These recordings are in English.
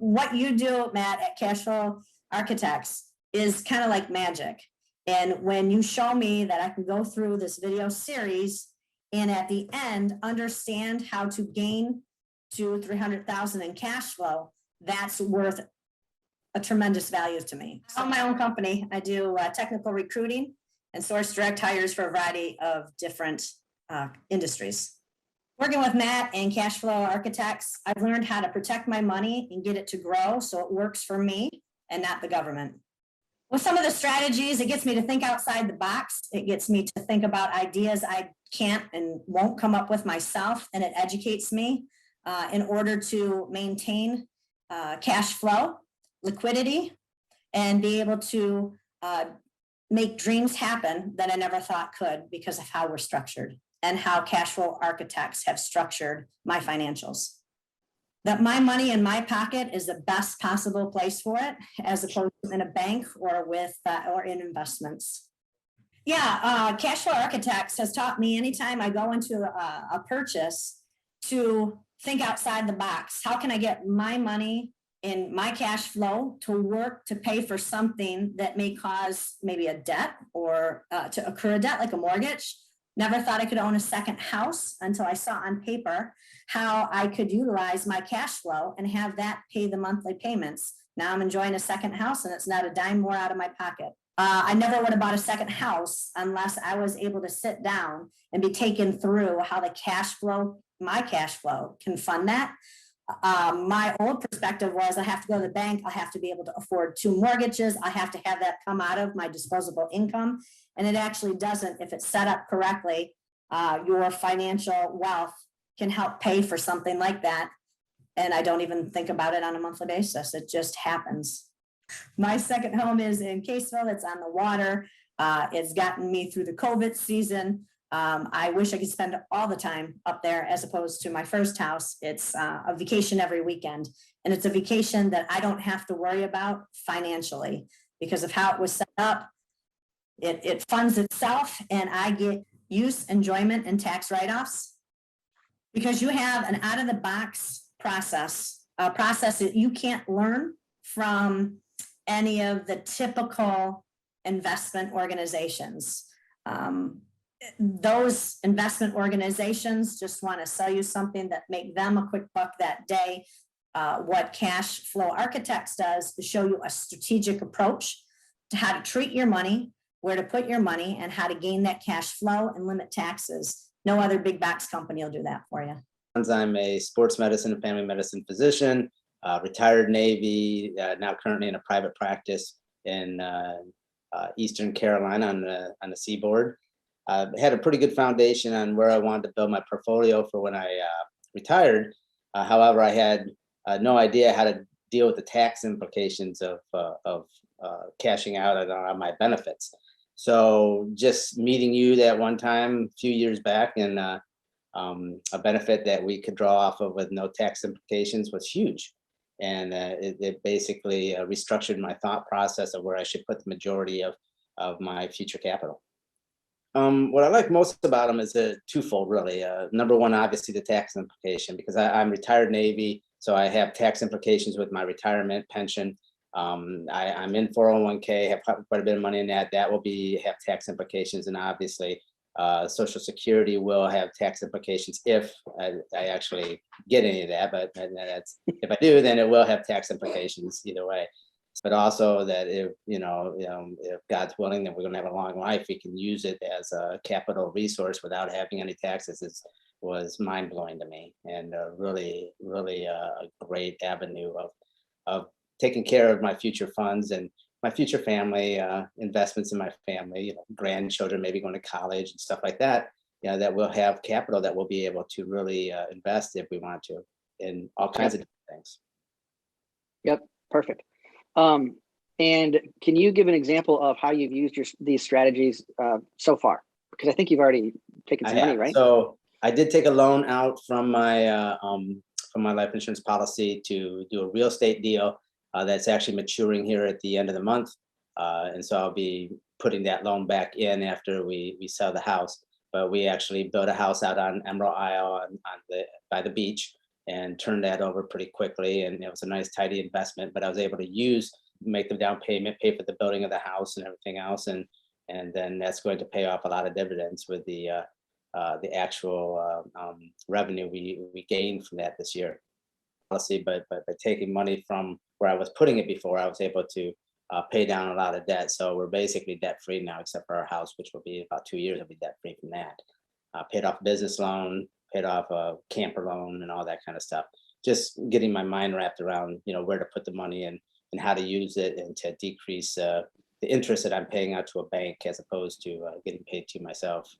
what you do, Matt, at Cashflow Architects is kind of like magic. And when you show me that I can go through this video series and at the end understand how to gain to 300,000 in cash flow, that's worth a tremendous value to me. I own my own company. I do technical recruiting and source direct hires for a variety of different industries. Working with Matt and Cashflow Architects, I've learned how to protect my money and get it to grow so it works for me and not the government. With some of the strategies, it gets me to think outside the box. It gets me to think about ideas I can't and won't come up with myself, and it educates me in order to maintain cash flow, liquidity, and be able to make dreams happen that I never thought could because of how we're structured and how Cashflow Architects have structured my financials. That my money in my pocket is the best possible place for it, as opposed to in a bank or with or in investments. Yeah, Cashflow Architects has taught me anytime I go into a purchase to think outside the box. How can I get my money in my cash flow to work to pay for something that may cause maybe a debt or to occur a debt like a mortgage? Never thought I could own a second house until I saw on paper how I could utilize my cash flow and have that pay the monthly payments. Now I'm enjoying a second house and it's not a dime more out of my pocket. I never would have bought a second house unless I was able to sit down and be taken through how the cash flow, my cash flow can fund that. My old perspective was I have to go to the bank. I have to be able to afford 2 mortgages. I have to have that come out of my disposable income. And it actually doesn't. If it's set up correctly, your financial wealth can help pay for something like that. And I don't even think about it on a monthly basis. It just happens. My second home is in Caseville. It's on the water. It's gotten me through the COVID season. I wish I could spend all the time up there as opposed to my first house. It's a vacation every weekend. And it's a vacation that I don't have to worry about financially because of how it was set up. It funds itself, and I get use, enjoyment, and tax write-offs because you have an out-of-the-box process, a process that you can't learn from any of the typical investment organizations. Those investment organizations just want to sell you something that make them a quick buck that day. What Cashflow Architects does is show you a strategic approach to how to treat your money, where to put your money, and how to gain that cash flow and limit taxes. No other big box company will do that for you. I'm a sports medicine and family medicine physician, retired Navy, now currently in a private practice in Eastern Carolina on the seaboard. Had a pretty good foundation on where I wanted to build my portfolio for when I retired. However, I had no idea how to deal with the tax implications of cashing out on my benefits. So just meeting you that one time a few years back, and a benefit that we could draw off of with no tax implications was huge. And it basically restructured my thought process of where I should put the majority of my future capital. What I like most about them is twofold, really. Number one, obviously the tax implication, because I'm retired Navy, so I have tax implications with my retirement pension. I'm in 401k, have quite a bit of money in that. That will have tax implications, and obviously Social Security will have tax implications if I actually get any of that. But that's, if I do, then it will have tax implications either way. But also that if God's willing, that we're going to have a long life, we can use it as a capital resource without having any taxes. Was mind blowing to me, and really a great avenue of taking care of my future funds and my future family, investments in my family, grandchildren maybe going to college and stuff like that. That we'll have capital that we'll be able to really invest if we want to in all kinds of different things. Yep, perfect. And can you give an example of how you've used these strategies so far? Because I think you've already taken some money, right? So I did take a loan out from my life insurance policy to do a real estate deal that's actually maturing here at the end of the month. And so I'll be putting that loan back in after we sell the house. But we actually built a house out on Emerald Isle by the beach. and turned that over pretty quickly. And it was a nice, tidy investment, but I was able to make the down payment, pay for the building of the house and everything else. And then that's going to pay off a lot of dividends with the actual revenue we gained from that this year. Policy, but by taking money from where I was putting it before, I was able to pay down a lot of debt. So we're basically debt free now, except for our house, which will be about 2 years. I'll be debt free from that. Paid off business loan, paid off a camper loan, and all that kind of stuff. Just getting my mind wrapped around, where to put the money and how to use it, and to decrease the interest that I'm paying out to a bank as opposed to getting paid to myself.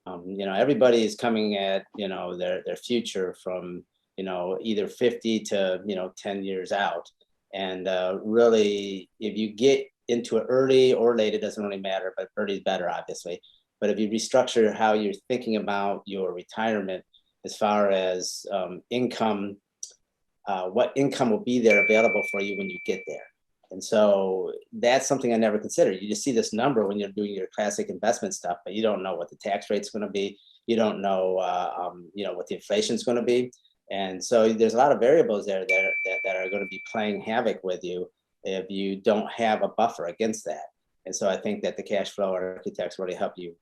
Everybody is coming at their future from either 50 to 10 years out, and really, if you get into it early or late, it doesn't really matter, but early is better, obviously. But if you restructure how you're thinking about your retirement, as far as income, what income will be there available for you when you get there. And so that's something I never considered. You just see this number when you're doing your classic investment stuff, but you don't know what the tax rate's going to be. You don't know, what the inflation is going to be. And so there's a lot of variables there that are going to be playing havoc with you if you don't have a buffer against that. And so I think that the cash flow architects really help you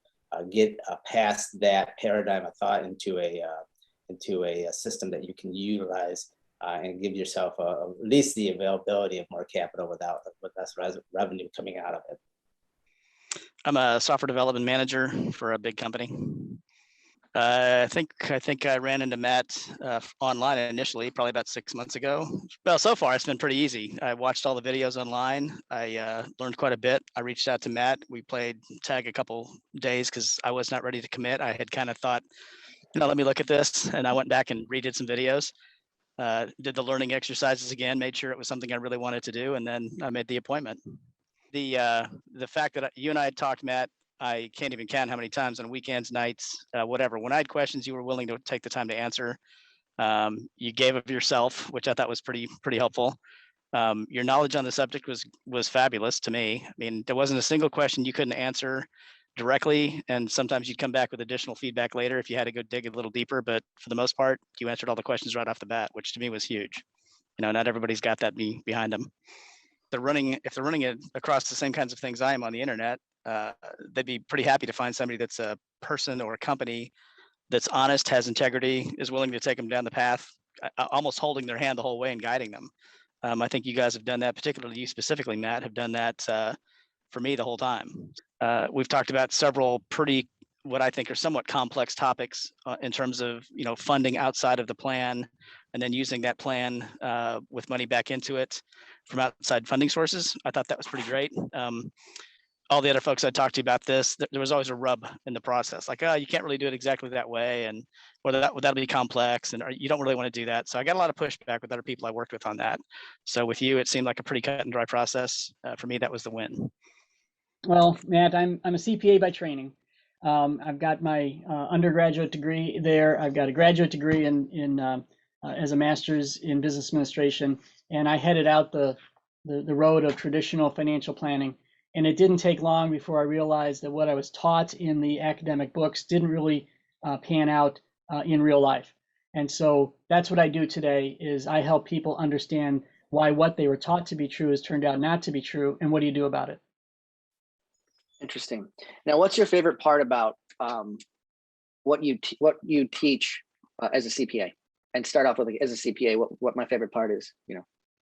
get past that paradigm of thought into a system that you can utilize and give yourself at least the availability of more capital with less revenue coming out of it. I'm a software development manager for a big company. I think I ran into Matt online initially, probably about 6 months ago. Well, so far it's been pretty easy. I watched all the videos online. I learned quite a bit. I reached out to Matt. We played tag a couple days because I was not ready to commit. I had kind of thought, let me look at this, and I went back and redid some videos. Did the learning exercises again, made sure it was something I really wanted to do, and then I made the appointment. The fact that you and I had talked, Matt, I can't even count how many times on weekends, nights, whatever. When I had questions, you were willing to take the time to answer. You gave of yourself, which I thought was pretty helpful. Your knowledge on the subject was fabulous to me. I mean, there wasn't a single question you couldn't answer directly, and sometimes you'd come back with additional feedback later if you had to go dig a little deeper. But for the most part, you answered all the questions right off the bat, which to me was huge. Not everybody's got that behind them. If they're running it across the same kinds of things I am on the internet, they'd be pretty happy to find somebody that's a person or a company that's honest, has integrity, is willing to take them down the path, almost holding their hand the whole way and guiding them. I think you guys have done that, particularly you specifically, Matt, have done that for me the whole time. We've talked about several what I think are somewhat complex topics in terms of funding outside of the plan, and then using that plan with money back into it from outside funding sources. I thought that was pretty great. All the other folks I talked to about this, there was always a rub in the process, like, oh, you can't really do it exactly that way, and whether that'll be complex, and you don't really want to do that. So I got a lot of pushback with other people I worked with on that. So with you, it seemed like a pretty cut and dry process. For me, that was the win. Well, Matt, I'm a CPA by training. I've got my undergraduate degree there. I've got a graduate degree in as a master's in business administration, and I headed out the road of traditional financial planning. And it didn't take long before I realized that what I was taught in the academic books didn't really pan out in real life. And so that's what I do today, is I help people understand why what they were taught to be true has turned out not to be true, and what do you do about it? Interesting. Now, what's your favorite part about what you teach as a CPA? And start off with, as a CPA, what my favorite part is,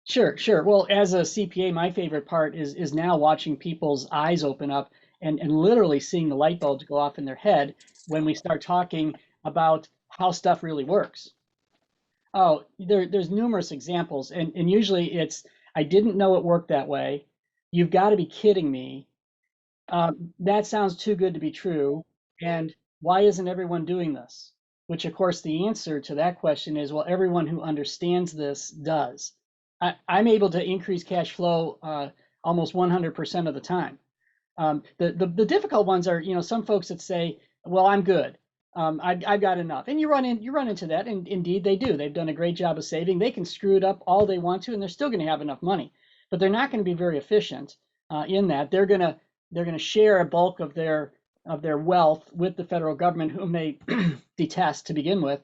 Sure. Well, as a CPA, my favorite part is now watching people's eyes open up and literally seeing the light bulbs go off in their head when we start talking about how stuff really works. Oh, there's numerous examples, and usually it's, I didn't know it worked that way. You've got to be kidding me. That sounds too good to be true. And why isn't everyone doing this? Which, of course, the answer to that question is, well, everyone who understands this does. I'm able to increase cash flow almost 100% of the time. The difficult ones are, some folks that say, well, I'm good. I've got enough. And you run into that, and indeed they do. They've done a great job of saving. They can screw it up all they want to, and they're still going to have enough money. But they're not going to be very efficient in that. They're going to share a bulk of their wealth with the federal government, whom they detest to begin with.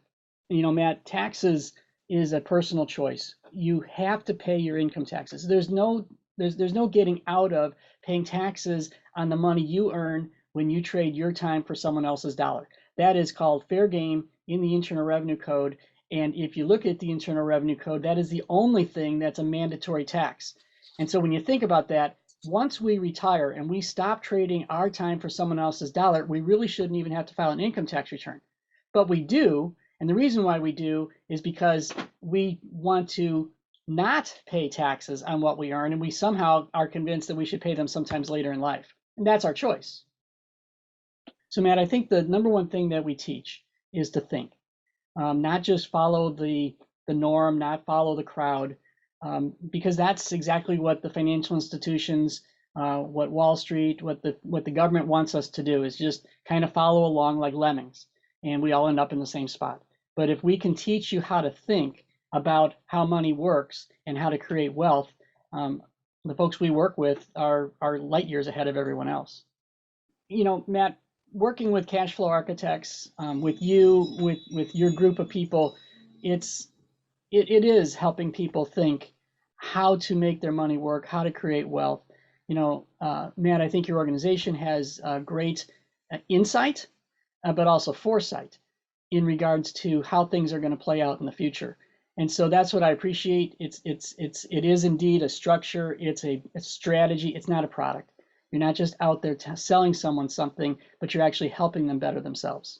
Matt, taxes is a personal choice. You have to pay your income taxes. There's no getting out of paying taxes on the money you earn when you trade your time for someone else's dollar. That is called fair game in the Internal Revenue Code. And if you look at the Internal Revenue Code, that is the only thing that's a mandatory tax. And so when you think about that, once we retire and we stop trading our time for someone else's dollar, we really shouldn't even have to file an income tax return. But we do. And the reason why we do is because we want to not pay taxes on what we earn, and we somehow are convinced that we should pay them sometimes later in life. And that's our choice. So Matt, I think the number one thing that we teach is to think, not just follow the norm, not follow the crowd, because that's exactly what the financial institutions, what Wall Street, what the government wants us to do, is just kind of follow along like lemmings, and we all end up in the same spot. But if we can teach you how to think about how money works and how to create wealth, the folks we work with are light years ahead of everyone else. You know, Matt, working with cash flow architects, with you, with your group of people, it is helping people think how to make their money work, how to create wealth. You know, Matt, I think your organization has great insight, but also foresight in regards to how things are going to play out in the future. And so that's what I appreciate. It is indeed a structure. It's a strategy. It's not a product. You're not just out there selling someone something, but you're actually helping them better themselves.